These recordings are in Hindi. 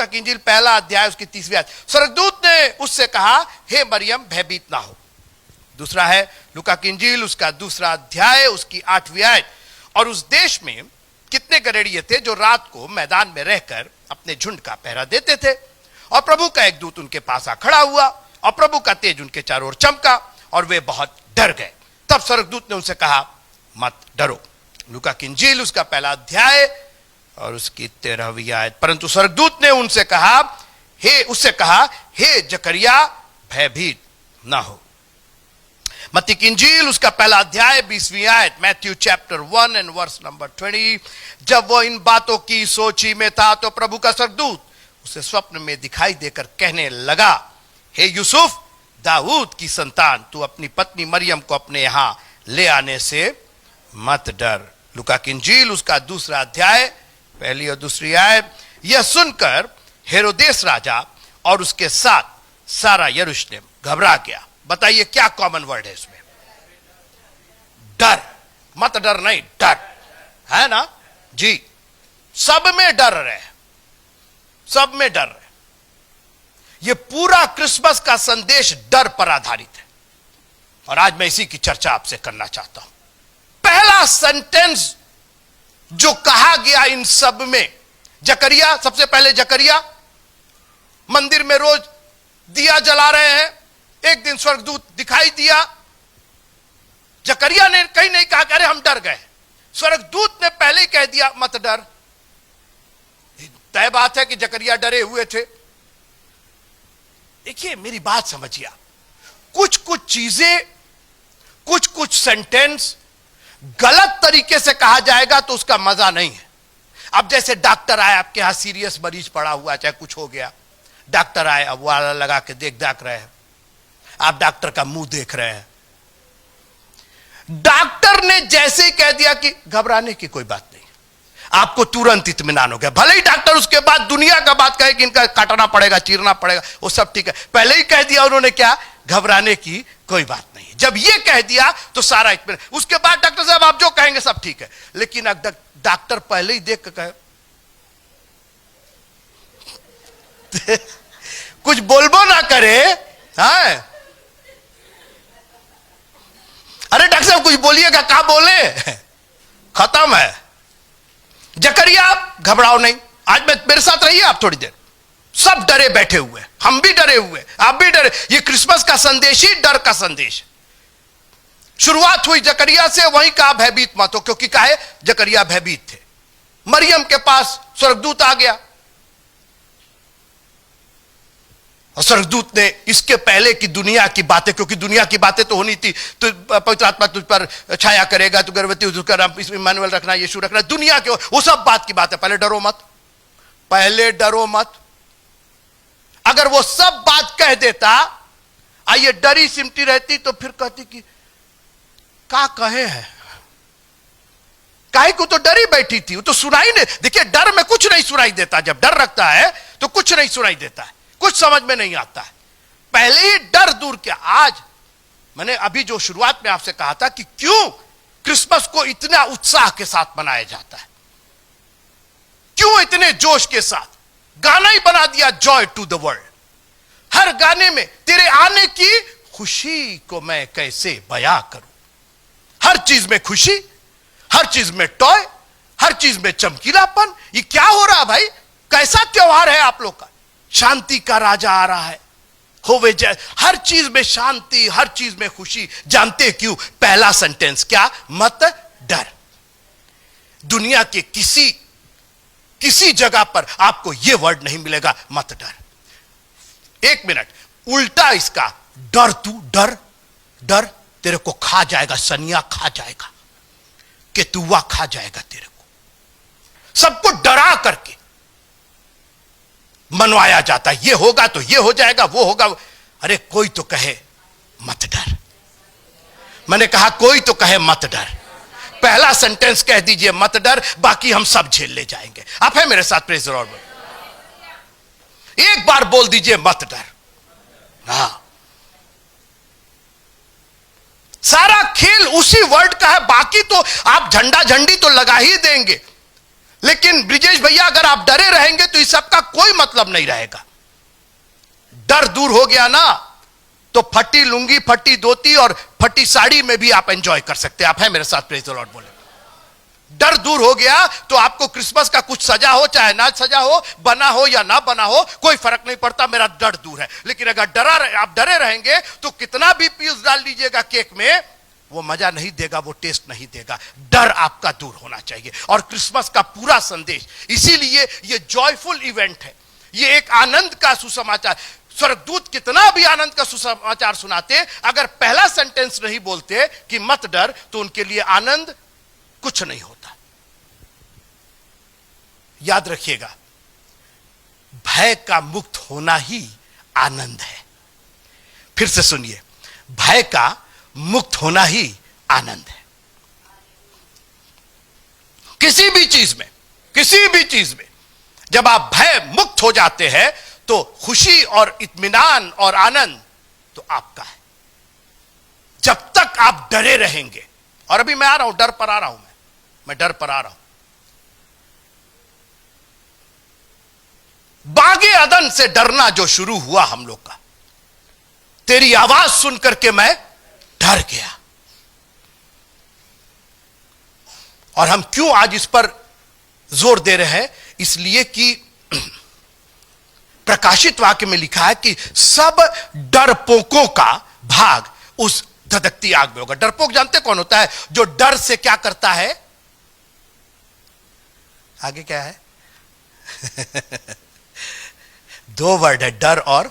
लूका की इंजील पहला अध्याय उसकी 30वीं आयत। स्वर्गदूत ने उससे कहा, हे मरियम भयभीत ना हो। दूसरा है लूका की इंजील उसका दूसरा अध्याय उसकी 8वीं आयत। और उस देश में कितने गरेड़िए थे जो रात को मैदान में रहकर अपने झुंड का पहरा देते थे, और प्रभु का एक दूत उनके पास आ खड़ा हुआ, और प्रभु का तेज उनके चारों ओर चमका, और वे बहुत डर गए। तब स्वर्गदूत ने उनसे कहा, मत डरो। लूका की इंजील उसका पहला अध्याय और उसकी 13वीं आयत। परंतु स्वर्गदूत ने उससे कहा, हे जकरिया भयभीत ना हो। मत्ती की इंजील उसका पहला अध्याय 20वीं आयत। Matthew chapter 1 and verse number 20। जब वो इन बातों की सोची में था तो प्रभु का स्वर्गदूत उसे स्वप्न में दिखाई देकर कहने लगा, हे यूसुफ दाऊद की संतान, तू अपनी पत्नी मरियम को अपने यहां ले आने से मत डर। लूका की इंजील उसका दूसरा अध्याय पहली और दूसरी आयत। यह सुनकर हेरोदेस राजा और उसके साथ सारा यरूशलेम घबरा गया। बताइए क्या कॉमन वर्ड है इसमें? डर। मत डर नहीं, डर है ना जी। सब में डर रहे, सब में डर रहे। यह पूरा क्रिसमस का संदेश डर पर आधारित है, और आज मैं इसी की चर्चा आपसे करना चाहता हूं। पहला सेंटेंस जो कहा गया इन सब में, जकरिया, सबसे पहले जकरिया मंदिर में रोज दिया जला रहे हैं। एक दिन स्वर्गदूत दिखाई दिया। जकरिया ने कहीं नहीं कहा कि अरे हम डर गए। स्वर्गदूत ने पहले ही कह दिया मत डर। तय बात है कि जकरिया डरे हुए थे। देखिए मेरी बात समझिए, कुछ कुछ चीजें, कुछ कुछ सेंटेंस गलत तरीके से कहा जाएगा तो उसका मजा नहीं है। अब जैसे डॉक्टर आए आपके यहां, सीरियस मरीज पड़ा हुआ, चाहे कुछ हो गया, डॉक्टर आए, अब वो आला लगा के देख रहे हैं, आप डॉक्टर का मुंह देख रहे हैं। डॉक्टर ने जैसे ही कह दिया कि घबराने की कोई बात नहीं, आपको तुरंत इत्मीनान हो गया। भले ही डॉक्टर उसके बाद दुनिया का बात कहे कि इनका काटना पड़ेगा, चीरना पड़ेगा, वो सब ठीक है, पहले ही कह दिया उन्होंने क्या, घबराने की कोई बात नहीं। जब ये कह दिया तो सारा इत्मीनान। उसके बाद डॉक्टर साहब आप जो कहेंगे सब ठीक है। लेकिन अगर डॉक्टर पहले ही देख कर कहे कुछ बोलबो ना करे, हाँ अरे डॉक्टर साहब कुछ बोलिएगा, क्या बोले, खत्म है। जकरिया आप घबराओ नहीं, आज मेरे साथ रहिए आप थोड़ी देर। सब डरे बैठे हुए, हम भी डरे हुए, आप भी डरे। ये क्रिसमस का संदेश ही डर का संदेश। शुरुआत हुई जकरिया से, वहीं कहा भयभीत मत हो, क्योंकि काहे जकरिया भयभीत थे। मरियम के पास स्वर्गदूत आ गया, और स्वर्गदूत ने इसके पहले की दुनिया की बातें, क्योंकि दुनिया की बातें तो होनी थी, तो पवित्र आत्मा तुझ पर छाया करेगा, तू गर्भवती उसका नाम इम्मानुएल रखना, यीशु रखना, दुनिया के वो सब बात की बात है। पहले डरो मत, पहले डरो मत। अगर वो सब बात कह देता, आइए डरी सिमटी रहती, तो फिर कहती कि क्या कहे हैं, काहे को तो डरी बैठी थी, वो तो सुनाई नहीं। देखिए डर में कुछ नहीं सुनाई देता, जब डर रखता है तो कुछ नहीं सुनाई देता है, कुछ समझ में नहीं आता है। पहले ही डर दूर किया। आज मैंने अभी जो शुरुआत में आपसे कहा था कि क्यों क्रिसमस को इतना उत्साह के साथ मनाया जाता है, क्यों इतने जोश के साथ, गाना ही बना दिया जॉय टू द वर्ल्ड। हर गाने में तेरे आने की खुशी को मैं कैसे बयां करूं। हर चीज में खुशी, हर चीज में टॉय, हर चीज में चमकीलापन। ये क्या हो रहा भाई, कैसा त्योहार है आप लोग का। शांति का राजा आ रहा है, होवे जय, हर चीज में शांति, हर चीज में खुशी। जानते क्यों? पहला सेंटेंस क्या, मत डर। दुनिया के किसी जगह पर आपको यह वर्ड नहीं मिलेगा, मत डर। एक मिनट, उल्टा इसका, डर, तू डर, डर तेरे को खा जाएगा, सनिया खा जाएगा, केतुआ खा जाएगा तेरे को। सबको डरा करके मनवाया जाता है, ये होगा तो ये हो जाएगा, वो होगा। अरे कोई तो कहे मत डर। मैंने कहा कोई तो कहे मत डर। पहला सेंटेंस कह दीजिए मत डर, बाकी हम सब झेल ले जाएंगे। आप है मेरे साथ? Praise the Lord. एक बार बोल दीजिए मत डर। हाँ, सारा खेल उसी वर्ड का है। बाकी तो आप झंडा झंडी तो लगा ही देंगे, लेकिन ब्रिजेश भैया अगर आप डरे रहेंगे तो इस सब का कोई मतलब नहीं रहेगा। डर दूर हो गया ना, तो फटी लुंगी, फटी धोती और फटी साड़ी में भी आप एंजॉय कर सकते हैं। आप हैं मेरे साथ? प्रेज द लॉर्ड बोले। डर दूर हो गया तो आपको क्रिसमस का कुछ सजा हो चाहे ना सजा हो, बना हो या ना बना हो, कोई फर्क नहीं पड़ता, मेरा डर दूर है। लेकिन अगर आप डरे रहेंगे तो कितना भी पीस डाल लीजिएगा केक में, वो मजा नहीं देगा, वो टेस्ट नहीं देगा। डर आपका दूर होना चाहिए। और क्रिसमस का पूरा संदेश इसीलिए ये जॉयफुल इवेंट है, ये एक आनंद का सुसमाचार। स्वर्गदूत कितना भी आनंद का सुसमाचार सुनाते, अगर पहला सेंटेंस नहीं बोलते कि मत डर, तो उनके लिए आनंद कुछ नहीं होता। याद रखिएगा, भय का मुक्त होना ही आनंद है। फिर से सुनिए, भय का मुक्त होना ही आनंद है। किसी भी चीज में जब आप भय मुक्त हो जाते हैं तो खुशी और इत्मीनान और आनंद तो आपका है। जब तक आप डरे रहेंगे, और अभी मैं आ रहा हूं, डर पर आ रहा हूं, मैं डर पर आ रहा हूं। बागे अदन से डरना जो शुरू हुआ हम लोग का, तेरी आवाज सुनकर के मैं डर गया। और हम क्यों आज इस पर जोर दे रहे हैं? इसलिए कि प्रकाशित वाक्य में लिखा है कि सब डरपोकों का भाग उस धधकती आग में होगा। डरपोक जानते कौन होता है? जो डर से क्या करता है? आगे क्या है? दो वर्ड है, डर और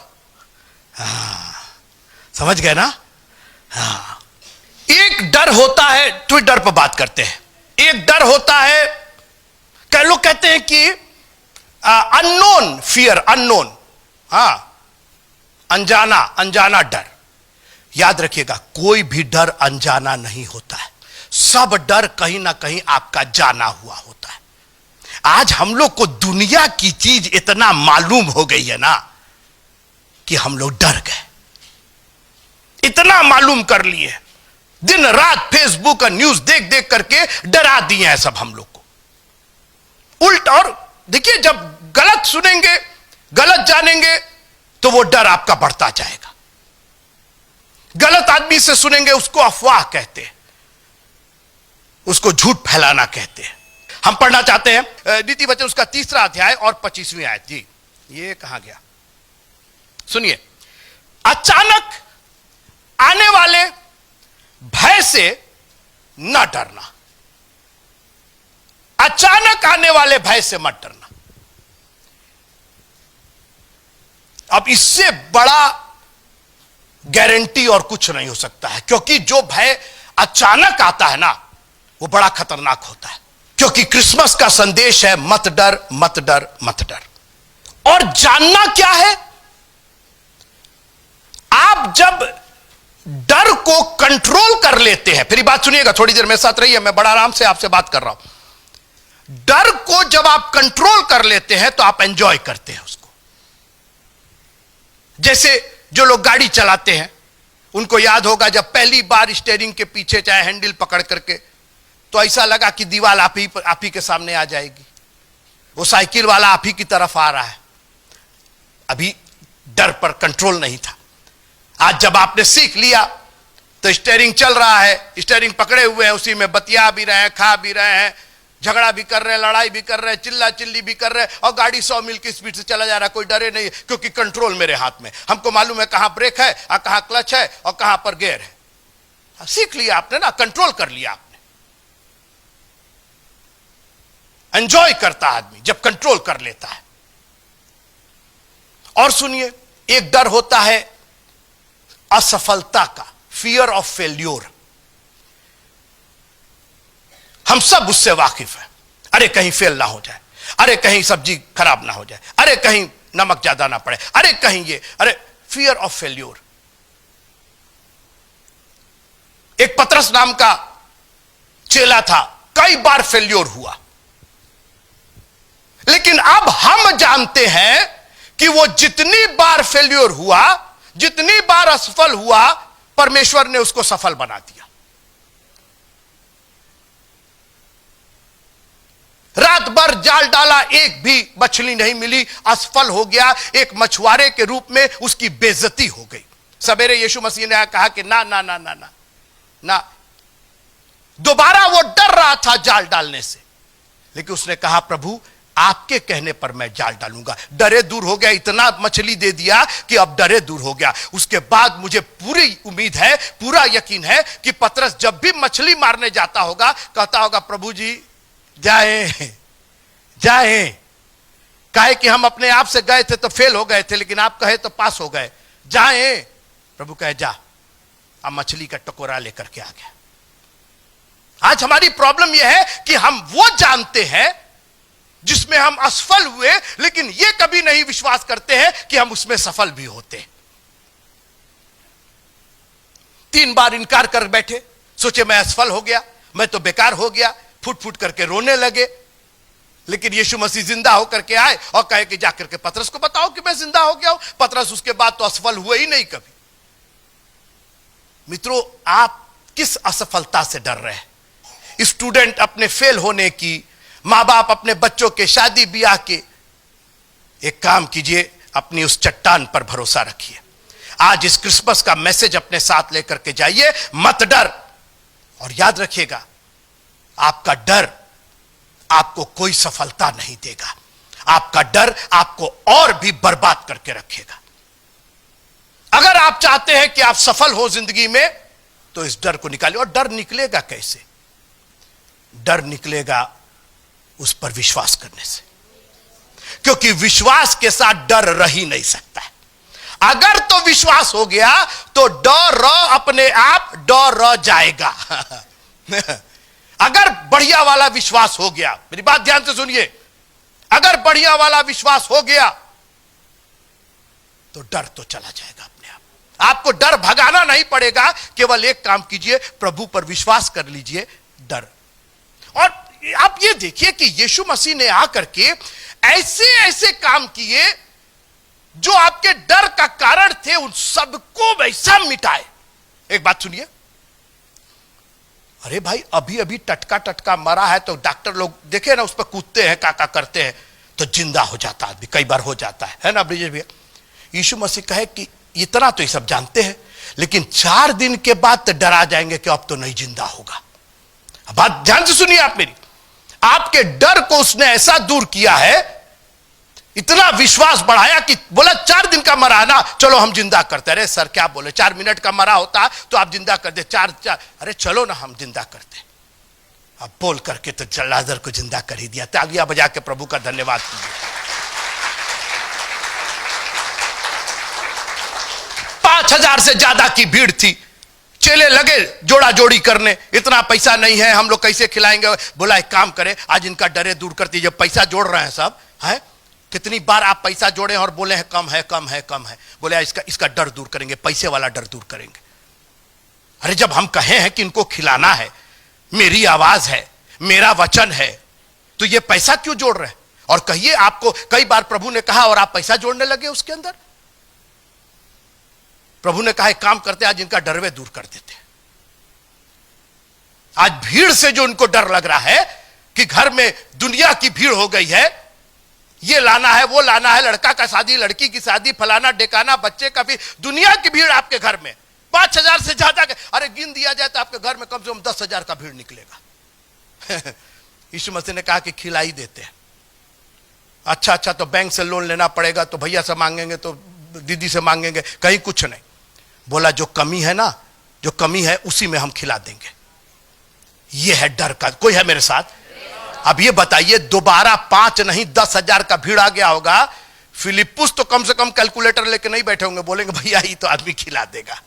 समझ गए ना? एक डर होता है, तो डर पर बात करते हैं। एक डर होता है, कई लोग कहते हैं कि अननोन फियर, अननोन, अनजाना डर। याद रखिएगा, कोई भी डर अनजाना नहीं होता है। सब डर कहीं ना कहीं आपका जाना हुआ होता है। आज हम लोग को दुनिया की चीज इतना मालूम हो गई है ना कि हम लोग डर गए, इतना मालूम कर लिए, दिन रात फेसबुक और न्यूज देख देख करके डरा दिए हैं सब हम लोग को उल्ट। और देखिए, जब गलत सुनेंगे, गलत जानेंगे, तो वो डर आपका बढ़ता जाएगा। गलत आदमी से सुनेंगे, उसको अफवाह कहते हैं, उसको झूठ फैलाना कहते हैं। हम पढ़ना चाहते हैं नीति वचन उसका 3 अध्याय और 25वीं आयत। जी, ये कहां गया? सुनिए, अचानक आने वाले भय से न डरना। अचानक आने वाले भय से मत डरना। अब इससे बड़ा गारंटी और कुछ नहीं हो सकता है, क्योंकि जो भय अचानक आता है ना, वो बड़ा खतरनाक होता है। क्योंकि क्रिसमस का संदेश है मत डर, मत डर, मत डर। और जानना क्या है? आप जब डर को कंट्रोल कर लेते हैं, फिर बात सुनिएगा, थोड़ी देर मेरे साथ रहिए, मैं बड़ा आराम से आपसे बात कर रहा हूं। डर को जब आप कंट्रोल कर लेते हैं तो आप एंजॉय करते हैं उसको। जैसे जो लोग गाड़ी चलाते हैं, उनको याद होगा जब पहली बार स्टीयरिंग के पीछे चाहे हैंडल पकड़ करके, तो ऐसा लगा कि दीवार आप ही के सामने आ जाएगी। वो साइकिल वाला आप ही की तरफ आ रहा है। अभी डर पर कंट्रोल नहीं था। आज जब आपने सीख लिया तो स्टीयरिंग चल रहा है, स्टीयरिंग पकड़े हुए हैं, उसी में बतिया भी रहे हैं, खा भी रहे हैं, झगड़ा भी कर रहे हैं, लड़ाई भी कर रहे हैं, चिल्ला चिल्ली भी कर रहे हैं, और गाड़ी 100 मील की स्पीड से चला जा रहा है। कोई डरे नहीं, क्योंकि कंट्रोल मेरे हाथ में। हमको मालूम है कहां ब्रेक है और कहां क्लच है और कहां पर गियर है। सीख लिया आपने ना, कंट्रोल कर लिया आपने। एंजॉय करता आदमी जब कंट्रोल कर लेता है। और सुनिए, एक डर होता है असफलता का, फियर ऑफ फेल्योर। हम सब उससे वाकिफ हैं। अरे कहीं फेल ना हो जाए, अरे कहीं सब्जी खराब ना हो जाए, अरे कहीं नमक ज्यादा ना पड़े, अरे कहीं ये, अरे फियर ऑफ फेल्योर। एक पतरस नाम का चेला था, कई बार फेल्योर हुआ, लेकिन अब हम जानते हैं कि वो जितनी बार फेल्योर हुआ, जितनी बार असफल हुआ, परमेश्वर ने उसको सफल बना दिया। रात भर जाल डाला, एक भी मछली नहीं मिली, असफल हो गया। एक मछुआरे के रूप में उसकी बेइज्जती हो गई। सवेरे यीशु मसीह ने कहा कि ना ना ना ना ना ना। दोबारा वो डर रहा था जाल डालने से, लेकिन उसने कहा प्रभु आपके कहने पर मैं जाल डालूंगा। डरे दूर हो गया, इतना मछली दे दिया कि अब डरे दूर हो गया। उसके बाद मुझे पूरी उम्मीद है, पूरा यकीन है कि पतरस जब भी मछली मारने जाता होगा कहता होगा प्रभु जी जाए जाए। कहे कि हम अपने आप से गए थे तो फेल हो गए थे, लेकिन आप कहे तो पास हो गए, जाए। प्रभु कहे जा। अब मछली का टकोरा लेकर के आ गया। आज हमारी प्रॉब्लम यह है कि हम वो जानते हैं जिसमें हम असफल हुए, लेकिन ये कभी नहीं विश्वास करते हैं कि हम उसमें सफल भी होते हैं। 3 बार इनकार कर बैठे, सोचे मैं असफल हो गया, मैं तो बेकार हो गया, फुट फुट करके रोने लगे। लेकिन यीशु मसीह जिंदा होकर के आए और कहे कि जाकर के पतरस को बताओ कि मैं जिंदा हो गया हूं। पतरस उसके बाद तो असफल हुए ही नहीं कभी। मित्रों, आप किस असफलता से डर रहे हैं? स्टूडेंट अपने फेल होने की, मां बाप अपने बच्चों के शादी ब्याह के। एक काम कीजिए, अपनी उस चट्टान पर भरोसा रखिए। आज इस क्रिसमस का मैसेज अपने साथ लेकर के जाइए, मत डर। और याद रखिएगा, आपका डर आपको कोई सफलता नहीं देगा। आपका डर आपको और भी बर्बाद करके रखेगा। अगर आप चाहते हैं कि आप सफल हो जिंदगी में, तो इस डर को निकालिए। और डर निकलेगा कैसे? डर निकलेगा उस पर विश्वास करने से, क्योंकि विश्वास के साथ डर रह ही नहीं सकता है। अगर तो विश्वास हो गया तो डर अपने आप डर जाएगा। अगर बढ़िया वाला विश्वास हो गया, मेरी बात ध्यान से सुनिए, अगर बढ़िया वाला विश्वास हो गया तो डर तो चला जाएगा अपने आप। आपको डर भगाना नहीं पड़ेगा। केवल एक काम कीजिए, प्रभु पर विश्वास कर लीजिए, डर। और आप ये देखिए कि यीशु मसीह ने आकर के ऐसे ऐसे काम किए जो आपके डर का कारण थे, उन सबको वैसा मिटाए। एक बात सुनिए, अरे भाई अभी अभी टटका टटका मरा है तो डॉक्टर लोग देखे ना, उस पर कूदते हैं, काका करते हैं तो जिंदा हो जाता आदमी, कई बार हो जाता है ना ब्रिजेश भैया। यीशु मसीह कहे कि इतना तो ये सब जानते हैं, लेकिन 4 दिन के बाद तो डरा जाएंगे कि अब तो नहीं जिंदा होगा। बात ध्यान से सुनिए आप मेरी। आपके डर को उसने ऐसा दूर किया है, इतना विश्वास बढ़ाया कि बोला 4 दिन का मरा ना, चलो हम जिंदा करते। अरे सर क्या बोले, 4 मिनट का मरा होता तो आप जिंदा कर दे। 4 अरे चलो ना हम जिंदा करते। अब बोल करके तो लाजर को जिंदा कर ही दिया। तालियां बजा के प्रभु का धन्यवाद कीजिए। 5000 से ज्यादा की भीड़ थी। चेले लगे जोड़ा जोड़ी करने, इतना पैसा नहीं है, हम लोग कैसे खिलाएंगे। बोला एक काम करें, आज इनका डरे दूर करती। जब पैसा जोड़ रहे हैं सब है, कितनी बार आप पैसा जोड़े और बोले हैं कम है कम है कम है, बोले इसका डर दूर करेंगे, पैसे वाला डर दूर करेंगे। अरे जब हम कहे हैं कि इनको खिलाना है, मेरी आवाज है, मेरा वचन है, तो ये पैसा क्यों जोड़ रहे हैं? और कहिए, आपको कई बार प्रभु ने कहा और आप पैसा जोड़ने लगे उसके अंदर। प्रभु ने कहा एक काम करते, आज इनका डर वे दूर कर देते। आज भीड़ से जो उनको डर लग रहा है कि घर में दुनिया की भीड़ हो गई है, ये लाना है वो लाना है, लड़का का शादी लड़की की शादी, फलाना डेकाना, बच्चे का भी, दुनिया की भीड़ आपके घर में 5000 से ज्यादा। अरे गिन दिया जाए तो आपके घर में कम से कम 10,000 का भीड़ निकलेगा। यीशु मसीह ने कहा कि खिला ही देते हैं। अच्छा तो बैंक से लोन लेना पड़ेगा, तो भैया से मांगेंगे, तो दीदी से मांगेंगे, कहीं कुछ नहीं। बोला जो कमी है ना, जो कमी है उसी में हम खिला देंगे। यह है डर का। कोई है मेरे साथ? अब ये बताइए, दोबारा 5 नहीं 10,000 का भीड़ आ गया होगा, फिलिपुस तो कम से कम कैलकुलेटर लेके नहीं बैठे होंगे, बोलेंगे भैया ही तो आदमी खिला देगा।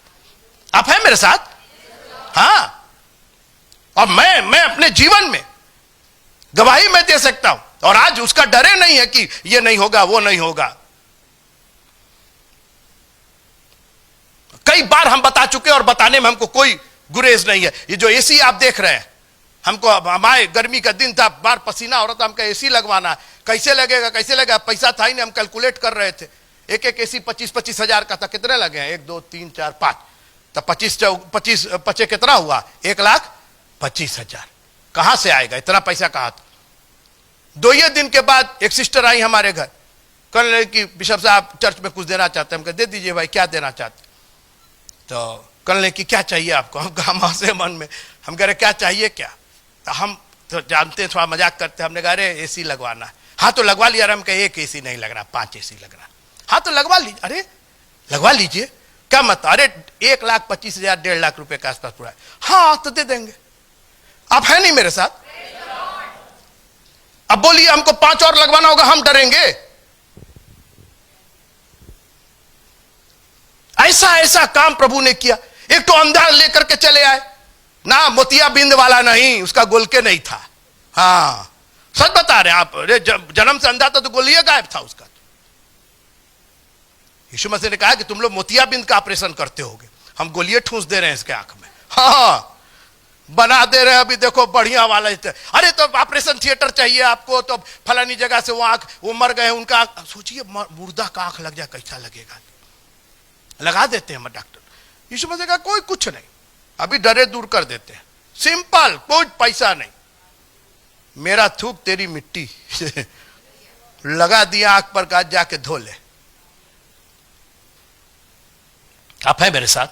आप है मेरे साथ? हाँ। और मैं अपने जीवन में गवाही में दे सकता हूं, और आज उसका डरे नहीं है कि ये नहीं होगा वो नहीं होगा। कई बार हम बता चुके और बताने में हमको कोई गुरेज नहीं है। ये जो एसी आप देख रहे हैं, हमको हमारे गर्मी का दिन था, बार पसीना हो रहा था, हमको एसी लगवाना है। कैसे लगेगा कैसे लगेगा, पैसा था ही नहीं। हम कैलकुलेट कर रहे थे, एक एसी 25-25 हजार का था। कितने लगे हैं? 1 2 3 4 5, तो 25 पचे कितना हुआ? 1,25,000। कहां से आएगा इतना पैसा? कहां था? दो ही दिन के बाद एक सिस्टर आई हमारे घर, कहने लगी कि बिशप साहब चर्च में कुछ देना चाहते हैं। हम कहे दे दीजिए भाई, क्या देना चाहते? तो कहने लगी कि क्या चाहिए आपको? हम कहा हंसे मन में, हम कह रहे क्या चाहिए क्या? तो हम तो जानते हैं, थोड़ा मजाक करते हैं, हमने कहा अरे एसी लगवाना है। हाँ तो लगवा लिया। हम कहे एक एसी नहीं लग रहा, 5 एसी लग रहा। हाँ तो लगवा लीजिए। अरे लगवा लीजिए, क्या मतलब? अरे 1,25,000 1.5 लाख रुपए के आसपास पूरा है। हाँ तो दे देंगे। आप है नहीं मेरे साथ? अब बोलिए हमको 5 और लगवाना होगा, हम डरेंगे? ऐसा ऐसा काम प्रभु ने किया। एक तो अंधा लेकर के चले आए ना, मोतिया बिंद वाला नहीं, उसका गोलके नहीं था। हाँ सच बता रहे आप। अरे जन्म से अंधा था तो गोलिया गायब था उसका। यीशु मसीह ने कहा कि तुम लोग मोतिया बिंद का ऑपरेशन करते होगे, हम गोलियां ठूंस दे रहे हैं इसके आंख में। हाँ बना दे रहे हैं अभी, देखो बढ़िया वाला। अरे तो ऑपरेशन थिएटर चाहिए आपको, तो फलानी जगह से वो आंख, वो मर गए उनका, सोचिए मुर्दा का आंख लग जाए कैसा लगेगा। लगा देते हैं डॉक्टर। यीशु मसीह का कोई कुछ नहीं, अभी डरे दूर कर देते हैं, सिंपल, कोई पैसा नहीं। मेरा थूक तेरी मिट्टी लगा दिया आंख पर, कहा जाके धो ले। आप हैं मेरे साथ?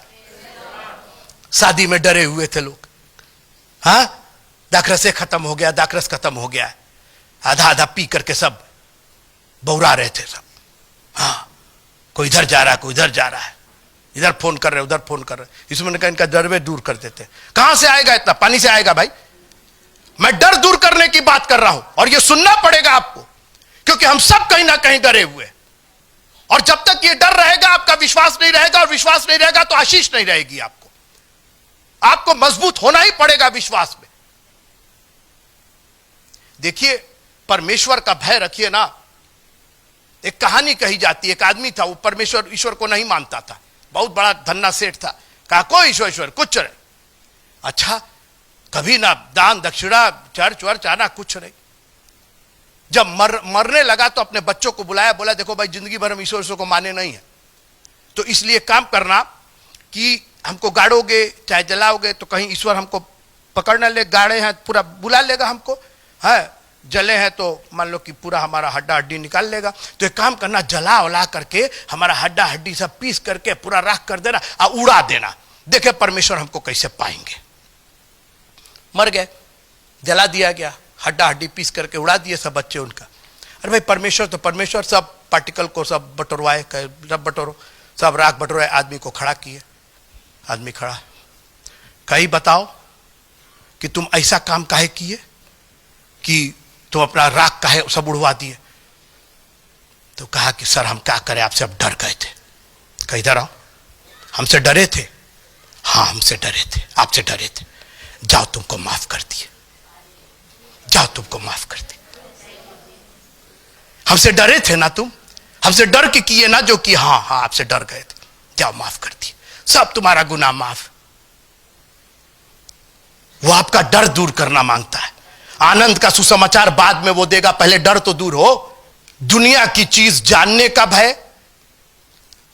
शादी में डरे हुए थे लोग। हाँ दाखरस खत्म हो गया, दाखरस खत्म हो गया, आधा आधा पी करके सब बौरा रहे थे सब। हाँ कोई इधर जा रहा है, कोई इधर जा रहा है, इधर फोन कर रहे, उधर फोन कर रहे। यीशु ने कहा इनका डर वे दूर कर देते। कहां से आएगा इतना? पानी से आएगा भाई। मैं डर दूर करने की बात कर रहा हूं, और यह सुनना पड़ेगा आपको, क्योंकि हम सब कहीं ना कहीं डरे हुए। और जब तक ये डर रहेगा, आपका विश्वास नहीं रहेगा, और विश्वास नहीं रहेगा तो आशीष नहीं रहेगी। आपको मजबूत होना ही पड़ेगा विश्वास में। देखिए परमेश्वर का भय रखिए ना। एक कहानी कही जाती है, एक आदमी था, वो परमेश्वर ईश्वर को नहीं मानता था, बहुत बड़ा धन्ना सेठ था। कहा कोई ईश्वर कुछ नहीं। अच्छा कभी ना दान दक्षिणा चर्च वर्च आना, कुछ नहीं। जब मरने लगा तो अपने बच्चों को बुलाया, बोला देखो भाई जिंदगी भर हम ईश्वर को माने नहीं है, तो इसलिए काम करना कि हमको गाड़ोगे चाहे जलाओगे तो कहीं ईश्वर हमको पकड़ना ले, गाड़े हैं पूरा बुला लेगा हमको, है जले हैं तो मान लो कि पूरा हमारा हड्डा हड्डी निकाल लेगा। तो एक काम करना, जला उला करके हमारा हड्डा हड्डी सब पीस करके पूरा राख कर देना और उड़ा देना, देखे परमेश्वर हमको कैसे पाएंगे। मर गए, जला दिया गया, हड्डा हड्डी पीस करके उड़ा दिए सब बच्चे उनका। अरे भाई परमेश्वर तो परमेश्वर, सब पार्टिकल को सब बटोरवाए, सब बटोरो, सब राख बटोरवाए, आदमी को खड़ा किए। आदमी खड़ा, कहीं बताओ कि तुम ऐसा काम काहे किए कि तुम अपना राख काहे सब उड़वा दिए? तो कहा कि सर हम क्या करें, आपसे अब डर गए थे। कहीं इधर आओ, हमसे डरे थे? हाँ हमसे डरे थे, आपसे डरे थे। जाओ तुमको माफ कर दिए, जाओ तुमको माफ कर दिए। हमसे डरे थे ना तुम, हमसे डर के किए ना जो कि, हाँ हाँ आपसे डर गए थे, जाओ माफ कर दिए, सब तुम्हारा गुनाह माफ। वो आपका डर दूर करना मांगता है। आनंद का सुसमाचार बाद में वो देगा, पहले डर तो दूर हो। दुनिया की चीज जानने का भय,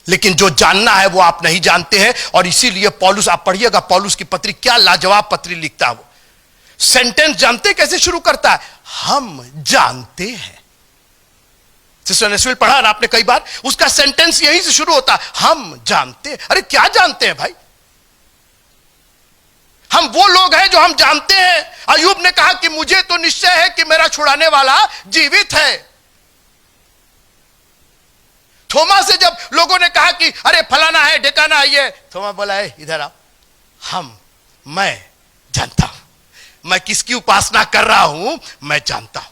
लेकिन जो जानना है वो आप नहीं जानते हैं। और इसीलिए पौलुस, आप पढ़िएगा पौलुस की पत्री, क्या लाजवाब पत्री लिखता है वो। सेंटेंस जानते कैसे शुरू करता है? हम जानते हैं। सिस्टर नेस्विल पढ़ा ना आपने कई बार, उसका सेंटेंस यहीं से शुरू होता है, हम जानते। अरे क्या जानते हैं भाई? हम वो लोग हैं जो हम जानते हैं। अय्यूब ने कहा कि मुझे तो निश्चय है कि मेरा छुड़ाने वाला जीवित है। थोमा से जब लोगों ने कहा कि अरे फलाना है ढेकाना है ये, थोमा बोला है इधर आओ, मैं जानता हूं, मैं किसकी उपासना कर रहा हूं मैं जानता हूं।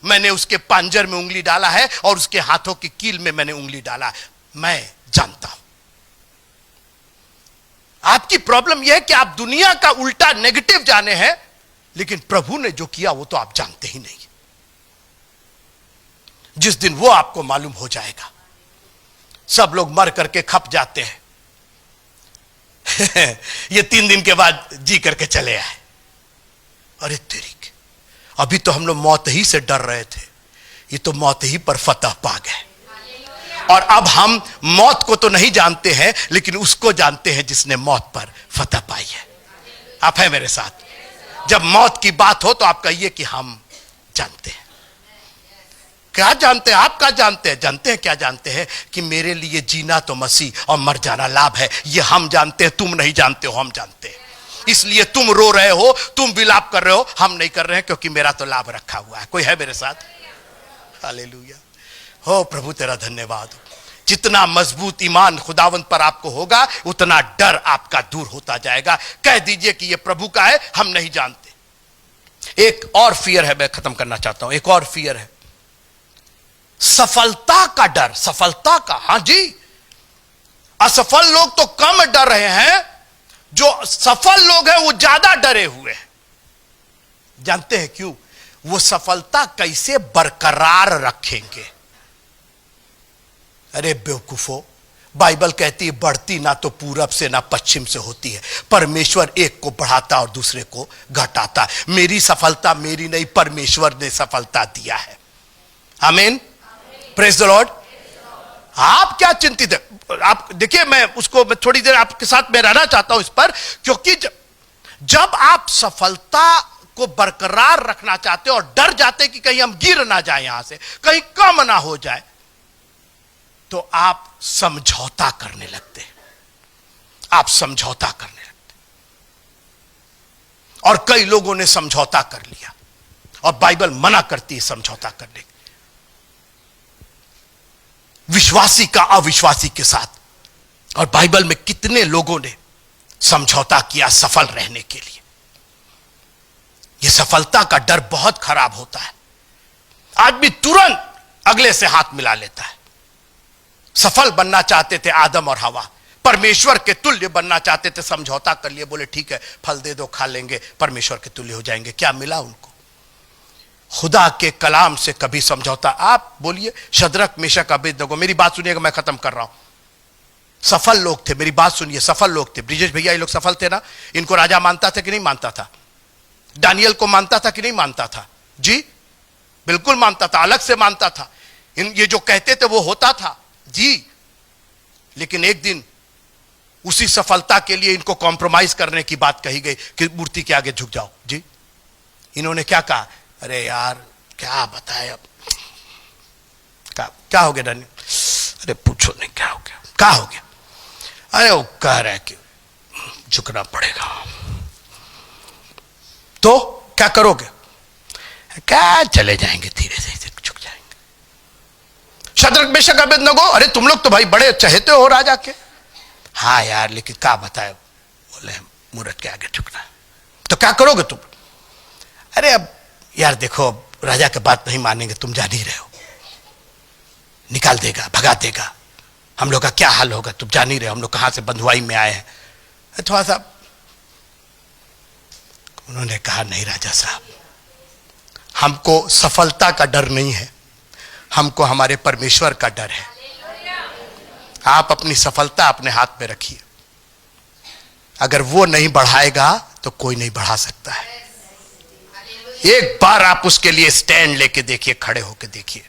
मैंने उसके पांजर में उंगली डाला है और उसके हाथों की कील में मैंने उंगली डाला है, मैं जानता हूं। आपकी प्रॉब्लम यह है कि आप दुनिया का उल्टा नेगेटिव जाने हैं, लेकिन प्रभु ने जो किया वो तो आप जानते ही नहीं। जिस दिन वो आपको मालूम हो जाएगा, सब लोग मर करके खप जाते हैं ये 3 दिन के बाद जी करके चले आए। अरे तेरी, अभी तो हम लोग मौत ही से डर रहे थे, ये तो मौत ही पर फतह पा गए। और अब हम मौत को तो नहीं जानते हैं, लेकिन उसको जानते हैं जिसने मौत पर फतह पाई है। आप हैं मेरे साथ? जब मौत की बात हो तो आप कहिए कि हम जानते हैं। क्या जानते हैं? आप क्या जानते हैं? जानते हैं क्या जानते हैं? कि मेरे लिए जीना तो मसीह और मर जाना लाभ है। ये हम जानते हैं, तुम नहीं जानते हो, हम जानते हैं। इसलिए तुम रो रहे हो, तुम विलाप कर रहे हो, हम नहीं कर रहे हैं, क्योंकि मेरा तो लाभ रखा हुआ है। कोई है मेरे साथ? हालेलुया। हो प्रभु तेरा धन्यवाद हो। जितना मजबूत ईमान खुदावंत पर आपको होगा, उतना डर आपका दूर होता जाएगा। कह दीजिए कि ये प्रभु का है, हम नहीं जानते। एक और फियर है, मैं खत्म करना चाहता हूं। एक और फियर है सफलता का डर। सफलता का, हां जी, असफल लोग तो कम डर रहे हैं, जो सफल लोग हैं वो ज्यादा डरे हुए हैं। जानते हैं क्यों? वो सफलता कैसे बरकरार रखेंगे। अरे बेवकूफो, बाइबल कहती है बढ़ती ना तो पूरब से ना पश्चिम से होती है। परमेश्वर एक को बढ़ाता और दूसरे को घटाता। मेरी सफलता मेरी नहीं, परमेश्वर ने सफलता दिया है। आमीन, प्रेज द लॉर्ड। आप क्या चिंतित है? आप देखिए, मैं थोड़ी देर आपके साथ में रहना चाहता हूं इस पर, क्योंकि जब आप सफलता को बरकरार रखना चाहते हो और डर जाते कि कहीं हम गिर ना जाए, यहां से कहीं कम ना हो जाए, तो आप समझौता करने लगते हैं। आप समझौता करने लगते, और कई लोगों ने समझौता कर लिया, और बाइबल मना करती है समझौता करने, विश्वासी का अविश्वासी के साथ। और बाइबल में कितने लोगों ने समझौता किया सफल रहने के लिए। यह सफलता का डर बहुत खराब होता है। आदमी तुरंत अगले से हाथ मिला लेता है। सफल बनना चाहते थे आदम और हवा, परमेश्वर के तुल्य बनना चाहते थे, समझौता कर लिए, बोले ठीक है फल दे दो, खा लेंगे, परमेश्वर के तुल्य हो जाएंगे। क्या मिला उनको? खुदा के कलाम से कभी समझौता। आप बोलिए, शद्रक मेशक अबेदनगो, मेरी बात सुनिएगा, मैं खत्म कर रहा हूं। सफल लोग थे, मेरी बात सुनिए, सफल लोग थे। ब्रिजेश भैया ये लोग सफल थे ना? इनको राजा मानता था कि नहीं मानता था? दानियल को मानता था कि नहीं मानता था? जी बिल्कुल मानता था, अलग से मानता था। ये जो कहते थे वो होता था जी। लेकिन एक दिन उसी सफलता के लिए इनको कॉम्प्रोमाइज करने की बात कही गई कि मूर्ति के आगे झुक जाओ। जी, इन्होंने क्या कहा? अरे यार क्या बताए, अब क्या हो गया दानियल? अरे पूछो नहीं, क्या हो गया? क्या हो गया? अरे वो कह रहा है कि झुकना पड़ेगा। तो क्या करोगे? क्या चले जाएंगे, धीरे धीरे झुक जाएंगे। शद्रक मेशक अबेदनगो, अरे तुम लोग तो भाई बड़े चहेते हो राजा के। हाँ यार, लेकिन क्या बताए, बोले मूर्त के आगे झुकना। तो क्या करोगे तुम? अरे अब यार देखो, राजा की बात नहीं मानेंगे, तुम जान ही रहे हो, निकाल देगा, भगा देगा, हम लोग का क्या हाल होगा, तुम जान ही रहे हो, हम लोग कहां से बंधुआई में आए हैं। थोड़ा सा उन्होंने कहा, नहीं राजा साहब, हमको सफलता का डर नहीं है, हमको हमारे परमेश्वर का डर है। आप अपनी सफलता अपने हाथ में रखिए, अगर वो नहीं बढ़ाएगा तो कोई नहीं बढ़ा सकता है। एक बार आप उसके लिए स्टैंड लेके देखिए, खड़े होके देखिए।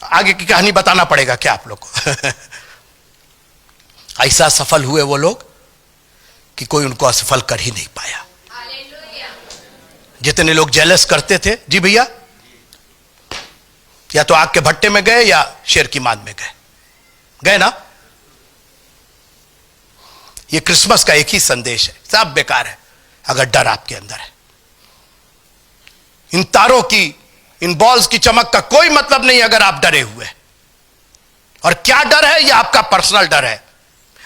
आगे की कहानी बताना पड़ेगा क्या आप लोग को? ऐसा सफल हुए वो लोग कि कोई उनको असफल कर ही नहीं पाया। जितने लोग जेलस करते थे, जी भैया, या तो आग के भट्टे में गए या शेर की मांद में गए ना। ये क्रिसमस का एक ही संदेश है, सब बेकार है अगर डर आपके अंदर है। इन तारों की, इन बॉल्स की चमक का कोई मतलब नहीं अगर आप डरे हुए। और क्या डर है? यह आपका पर्सनल डर है।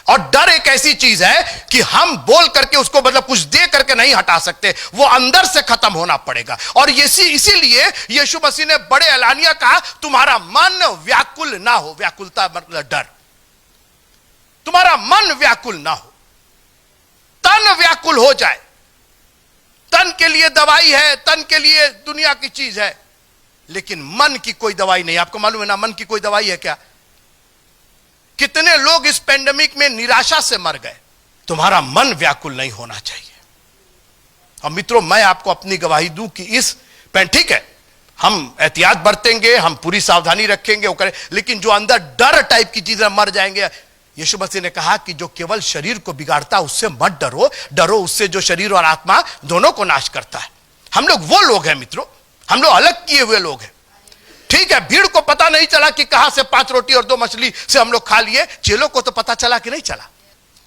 और डर एक ऐसी चीज है कि हम बोल करके उसको, मतलब कुछ दे करके नहीं हटा सकते, वो अंदर से खत्म होना पड़ेगा। और इसीलिए यीशु मसीह ने बड़े एलानिया कहा, तुम्हारा मन व्याकुल ना हो। व्याकुलता मतलब डर। तुम्हारा मन व्याकुल ना हो, तन व्याकुल हो जाए। तन के लिए दवाई है, तन के लिए दुनिया की चीज है, लेकिन मन की कोई दवाई नहीं। आपको मालूम है ना, मन की कोई दवाई है क्या? कितने लोग इस पेंडेमिक में निराशा से मर गए। तुम्हारा मन व्याकुल नहीं होना चाहिए। और मित्रों, मैं आपको अपनी गवाही दूं कि इस ठीक है, हम एहतियात बरतेंगे, हम पूरी सावधानी रखेंगे, वो करें, लेकिन जो अंदर डर टाइप की चीजें, मर जाएंगे। यीशु मसीह ने कहा कि जो केवल शरीर को बिगाड़ता उससे मत डरो, डरो उससे जो शरीर और आत्मा दोनों को नाश करता है। हम लोग वो लोग हैं मित्रों, हम लोग अलग किए हुए लोग हैं। ठीक है, भीड़ को पता नहीं चला कि कहां से 5 रोटी और 2 मछली से हम लोग खा लिए, चेलों को तो पता चला कि नहीं चला।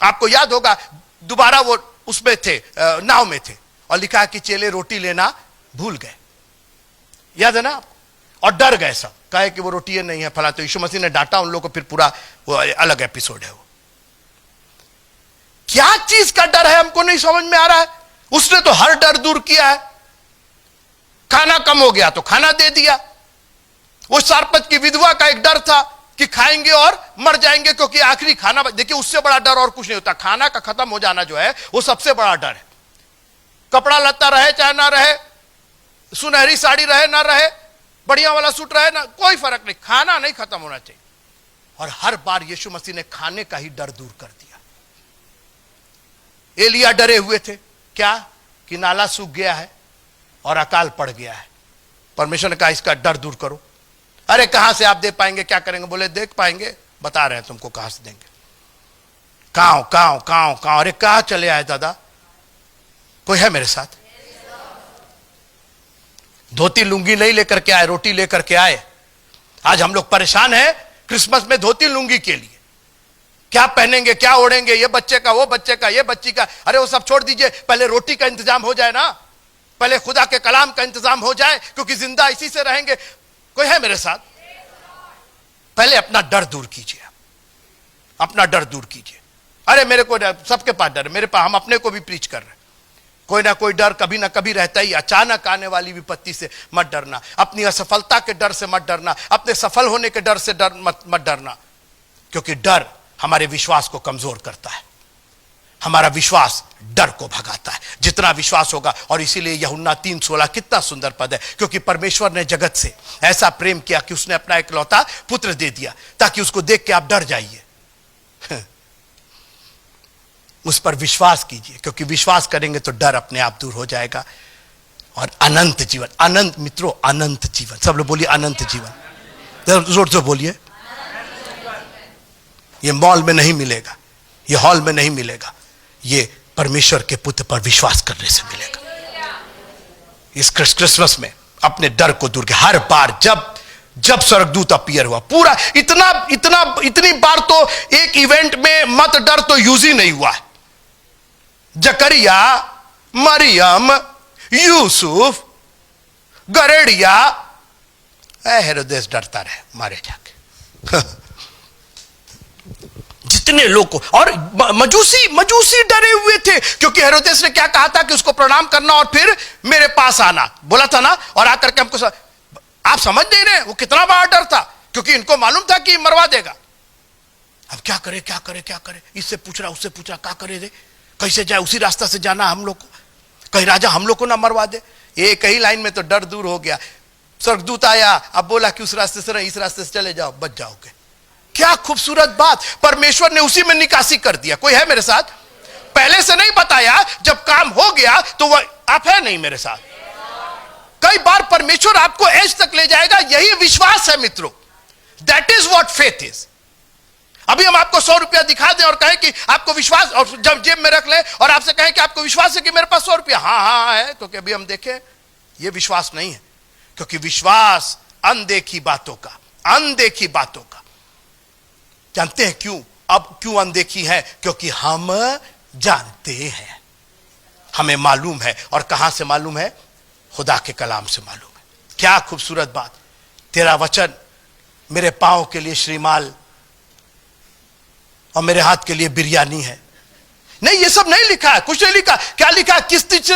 आपको याद होगा दोबारा वो उसमें थे, नाव में थे, और लिखा कि चेले रोटी लेना भूल गए, याद है ना आपको, और डर गए सब, कहे कि वो रोटी नहीं है फला, तो यीशु मसीह ने डांटा उन लोगों को, फिर पूरा वो अलग एपिसोड है वो। क्या चीज का डर है हमको नहीं समझ में आ रहा है। उसने तो हर डर दूर किया है। खाना कम हो गया तो खाना दे दिया। वो सारपत की विधवा का एक डर था कि खाएंगे और मर जाएंगे, क्योंकि आखिरी खाना, देखिए उससे बड़ा डर और कुछ नहीं होता। खाना का खत्म हो जाना जो है वो सबसे बड़ा डर है। कपड़ा लत्ता रहे चाहे ना रहे, सुनहरी साड़ी रहे ना रहे, बढ़िया वाला सूट रहे ना, कोई फर्क नहीं, खाना नहीं खत्म होना चाहिए। और हर बार यीशु मसीह ने खाने का ही डर दूर कर दिया। एलिया डरे हुए थे, क्या कि नाला सूख गया है और अकाल पड़ गया है। परमेश्वर ने कहा इसका डर दूर करो। अरे कहां से आप दे पाएंगे, क्या करेंगे? बोले देख पाएंगे, बता रहे हैं तुमको कहां से देंगे। कांव कांव कांव कांव। अरे कहां चले आए दादा? कोई है मेरे साथ? धोती लुंगी नहीं लेकर के आए, रोटी लेकर के आए। आज हम लोग परेशान हैं क्रिसमस में धोती लुंगी के लिए। क्या पहनेंगे, क्या ओढ़ेंगे, ये बच्चे का, वो बच्चे का, ये बच्ची का। अरे वो सब छोड़ दीजिए, पहले रोटी का इंतजाम हो जाए ना, पहले खुदा के कलाम का इंतजाम हो जाए, क्योंकि जिंदा इसी से रहेंगे। कोई है मेरे साथ? पहले अपना डर दूर कीजिए, अपना डर दूर कीजिए। अरे मेरे को सबके पास डर है, मेरे पास, हम अपने को भी प्रीच कर रहे हैं। कोई ना कोई डर कभी ना कभी रहता ही। अचानक आने वाली विपत्ति से मत डरना, अपनी असफलता के डर से मत डरना, अपने सफल होने के डर से मत डरना, क्योंकि डर हमारे विश्वास को कमजोर करता है। हमारा विश्वास डर को भगाता है। जितना विश्वास होगा, और इसीलिए यूहन्ना 3:16 कितना सुंदर पद है, क्योंकि परमेश्वर ने जगत से ऐसा प्रेम किया कि उसने अपना इकलौता पुत्र दे दिया, ताकि उसको देख के आप डर जाइए। उस पर विश्वास कीजिए, क्योंकि विश्वास करेंगे तो डर अपने आप दूर हो जाएगा। और अनंत जीवन, अनंत मित्रों, अनंत जीवन। सब लोग बोलिए अनंत जीवन, जोर से बोलिए। ये मॉल में नहीं मिलेगा, ये हॉल में नहीं मिलेगा, ये परमेश्वर के पुत्र पर विश्वास करने से मिलेगा। इस क्रिसमस में अपने डर को दूर किया। हर बार जब स्वर्गदूत अपीयर हुआ, पूरा इतनी बार तो एक इवेंट में मत डर तो यूज ही नहीं हुआ है। जकरिया, मरियम, यूसुफ, गरेड़िया, हेरोदेस डरता रहे मारे जाके। जितने लोग को, और मजूसी डरे हुए थे, क्योंकि हेरोदेस ने क्या कहा था कि उसको प्रणाम करना और फिर मेरे पास आना, बोला था ना। और आकर के हमको आप समझ नहीं रहे वो कितना बड़ा डर था, क्योंकि इनको मालूम था कि मरवा देगा। अब क्या करे क्या करे क्या करे, इससे पूछ रहा उससे पूछ रहा, क्या करे रे, कैसे जाए, उसी रास्ता से जाना हम लोग को, कहीं राजा हम लोग को ना मरवा दे। एक ही लाइन में तो डर दूर हो गया। स्वर्गदूत आया, अब बोला कि उस रास्ते से नहीं, इस रास्ते से चले जाओ, बच जाओगे। क्या खूबसूरत बात, परमेश्वर ने उसी में निकासी कर दिया। कोई है मेरे साथ? पहले से नहीं बताया, जब काम हो गया तो वह आप है नहीं मेरे साथ। कई बार परमेश्वर आपको एज तक ले जाएगा, यही विश्वास है मित्रों। That is what faith is. अभी हम आपको 100 रुपया दिखा दें और कहें कि आपको विश्वास, और जब जेब में रख ले और आपसे कहें कि आपको विश्वास है कि मेरे पास 100 रुपया, हाँ है, तो अभी हम देखें, यह विश्वास नहीं है। क्योंकि विश्वास अनदेखी बातों का, अनदेखी बातों का। जानते हैं क्यों? अब क्यों अनदेखी है? क्योंकि हम जानते हैं, हमें मालूम है। और कहां से मालूम है? खुदा के कलाम से मालूम है। क्या खूबसूरत बात, तेरा वचन मेरे पांव के लिए श्रीमाल और मेरे हाथ के लिए बिरयानी है। नहीं, ये सब नहीं लिखा है, कुछ नहीं लिखा। क्या लिखा? किस चीज से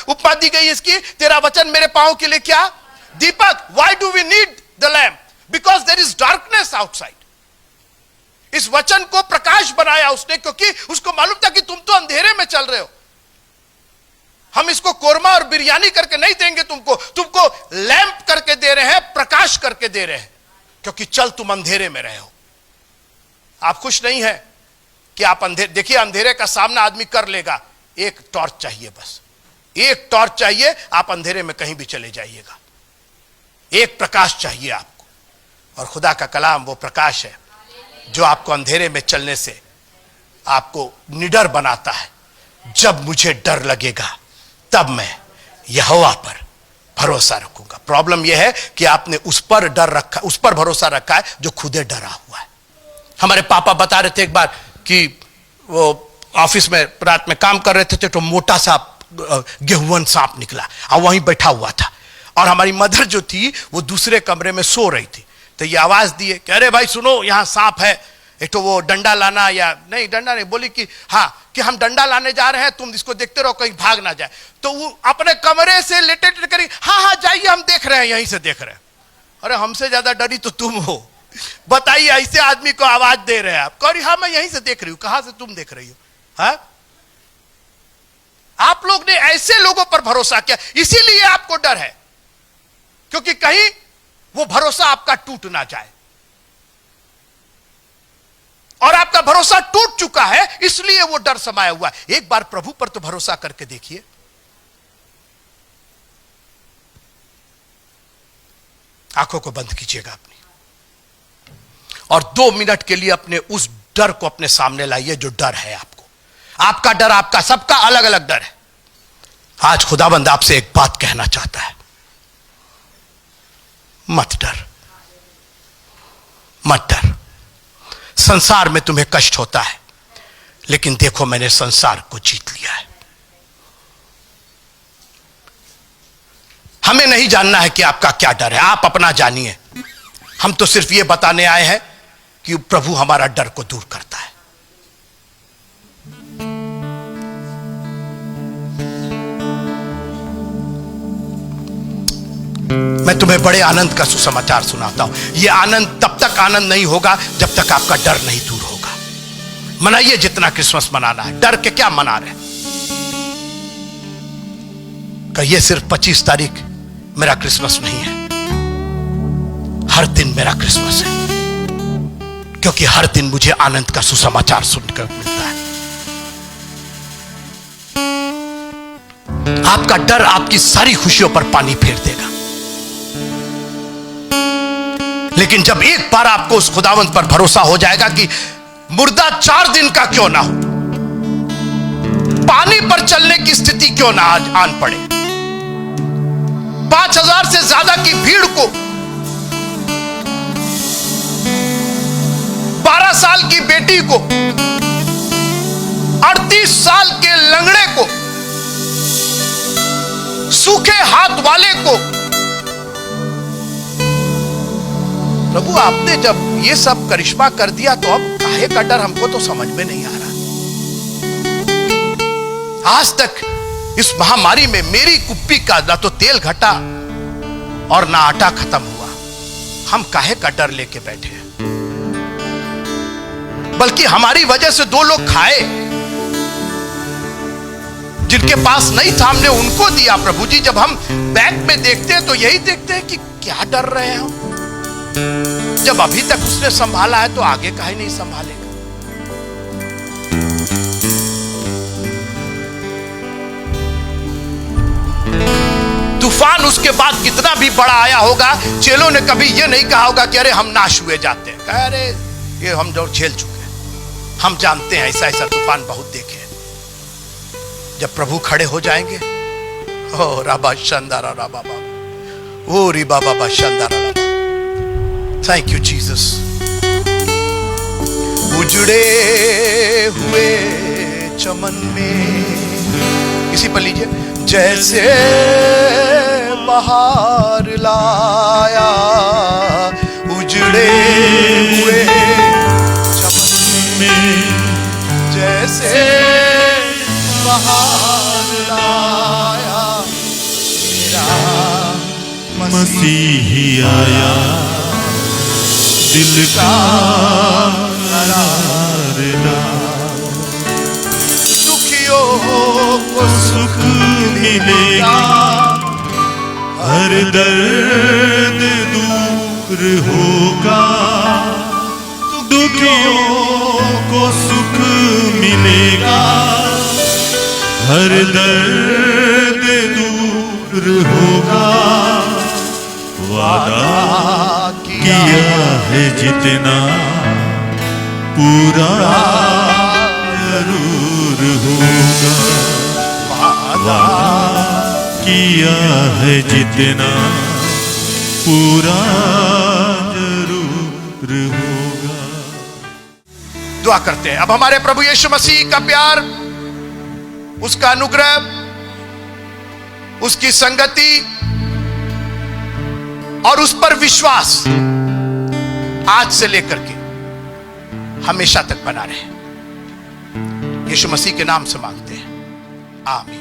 उपमा दी गई इसकी? तेरा वचन मेरे पांव के लिए क्या? दीपक। Why do we need the lamp? Because there is darkness outside. इस वचन को प्रकाश बनाया उसने, क्योंकि उसको मालूम था कि तुम तो अंधेरे में चल रहे हो। हम इसको कोरमा और बिरयानी करके नहीं देंगे तुमको लैंप करके दे रहे हैं, प्रकाश करके दे रहे हैं, क्योंकि चल तुम अंधेरे में रहे हो। आप खुश नहीं है कि आप अंधेरे, देखिए अंधेरे का सामना आदमी कर लेगा, एक टॉर्च चाहिए, बस एक टॉर्च चाहिए, आप अंधेरे में कहीं भी चले जाइएगा। एक प्रकाश चाहिए आपको, और खुदा का कलाम वो प्रकाश है जो आपको अंधेरे में चलने से आपको निडर बनाता है। जब मुझे डर लगेगा तब मैं यहोवा पर भरोसा रखूंगा। प्रॉब्लम यह है कि आपने उस पर डर रखा, उस पर भरोसा रखा है जो खुदे डरा हुआ है। हमारे पापा बता रहे थे एक बार कि वो ऑफिस में रात में काम कर रहे थे तो मोटा सा गेहुअन सांप निकला और वहीं बैठा हुआ था, और हमारी मदर जो थी वो दूसरे कमरे में सो रही थी। तो ये आवाज दिए कि अरे भाई सुनो, यहाँ सांप है, एक तो वो डंडा लाना, या नहीं डंडा नहीं, बोली कि हाँ कि हम डंडा लाने जा रहे हैं, तुम इसको देखते रहो कहीं भाग ना जाए। तो वो अपने कमरे से लेटे करी, हाँ हाँ जाइए हम देख रहे हैं, यहीं से देख रहे हैं। अरे हमसे ज्यादा डरी तो तुम हो, बताइए ऐसे आदमी को आवाज दे रहे हैं आप। कह रही हाँ मैं यहीं से देख रही हूं। कहां से तुम देख रही हो? हाँ, आप लोग ने ऐसे लोगों पर भरोसा किया, इसीलिए आपको डर है, क्योंकि कहीं वो भरोसा आपका टूट ना जाए। और आपका भरोसा टूट चुका है, इसलिए वो डर समाया हुआ है। एक बार प्रभु पर तो भरोसा करके देखिए। आंखों को बंद कीजिएगा अपनी, और 2 मिनट के लिए अपने उस डर को अपने सामने लाइए जो डर है आपको। आपका डर, आपका सबका अलग अलग डर है। आज खुदाबंद आपसे एक बात कहना चाहता है, मत डर, मत डर। संसार में तुम्हें कष्ट होता है, लेकिन देखो मैंने संसार को जीत लिया है। हमें नहीं जानना है कि आपका क्या डर है, आप अपना जानिए। हम तो सिर्फ ये बताने आए हैं कि प्रभु हमारा डर को दूर करता है। मैं तुम्हें बड़े आनंद का सुसमाचार सुनाता हूं। यह आनंद तब तक आनंद नहीं होगा जब तक आपका डर नहीं दूर होगा। मनाइए जितना क्रिसमस मनाना है। डर के क्या मना रहे? कहिए सिर्फ 25 तारीख मेरा क्रिसमस नहीं है, हर दिन मेरा क्रिसमस है, क्योंकि हर दिन मुझे आनंद का सुसमाचार सुनकर मिलता है। आपका डर आपकी सारी खुशियों पर पानी फेर देगा। लेकिन जब एक बार आपको उस खुदावंत पर भरोसा हो जाएगा कि मुर्दा 4 दिन का क्यों ना हो, पानी पर चलने की स्थिति क्यों ना आज आन पड़े, 5000 से ज्यादा की भीड़ को, 12 साल की बेटी को, 38 साल के लंगड़े को, सूखे हाथ वाले को, प्रभु आपने जब ये सब करिश्मा कर दिया तो अब काहे का डर हमको तो समझ में नहीं आ रहा। आज तक इस महामारी में मेरी कुप्पी का ना तो तेल घटा और ना आटा खत्म हुआ, हम काहे का डर लेके बैठे हैं? बल्कि हमारी वजह से 2 लोग खाए, जिनके पास नहीं था हमने उनको दिया। प्रभु जी जब हम बैग में देखते हैं तो यही देखते हैं कि क्या डर रहे हैं हम। जब अभी तक उसने संभाला है तो आगे काहे नहीं संभालेगा? तूफान उसके बाद कितना भी बड़ा आया होगा, चेलों ने कभी यह नहीं कहा होगा कि अरे हम नाश हुए जाते हैं। कह अरे ये हम जो झेल चुके हैं, हम जानते हैं ऐसा ऐसा तूफान बहुत देखे हैं। जब प्रभु खड़े हो जाएंगे, ओ राबा शानदारा राबा बाबा, ओ री बाबा बा शानदारा राबा। Thank you Jesus. उजड़े हुए चमन में, इसी पर लीजिए, जैसे बहार लाया उजड़े हुए चमन में, जैसे बहार लाया मेरा मसीही आया, दिल का करार लाओ। दुखियों को सुख मिलेगा, हर दर्द दूर होगा। दुखियों को सुख मिलेगा, हर दर्द दूर होगा। वादा किया है जितना पूरा जरूर होगा। वादा किया है जितना पूरा जरूर होगा। दुआ करते हैं। अब हमारे प्रभु यीशु मसीह का प्यार, उसका अनुग्रह, उसकी संगति और उस पर विश्वास आज से लेकर के हमेशा तक बना रहे। यीशु मसीह के नाम से मांगते हैं, आमीन।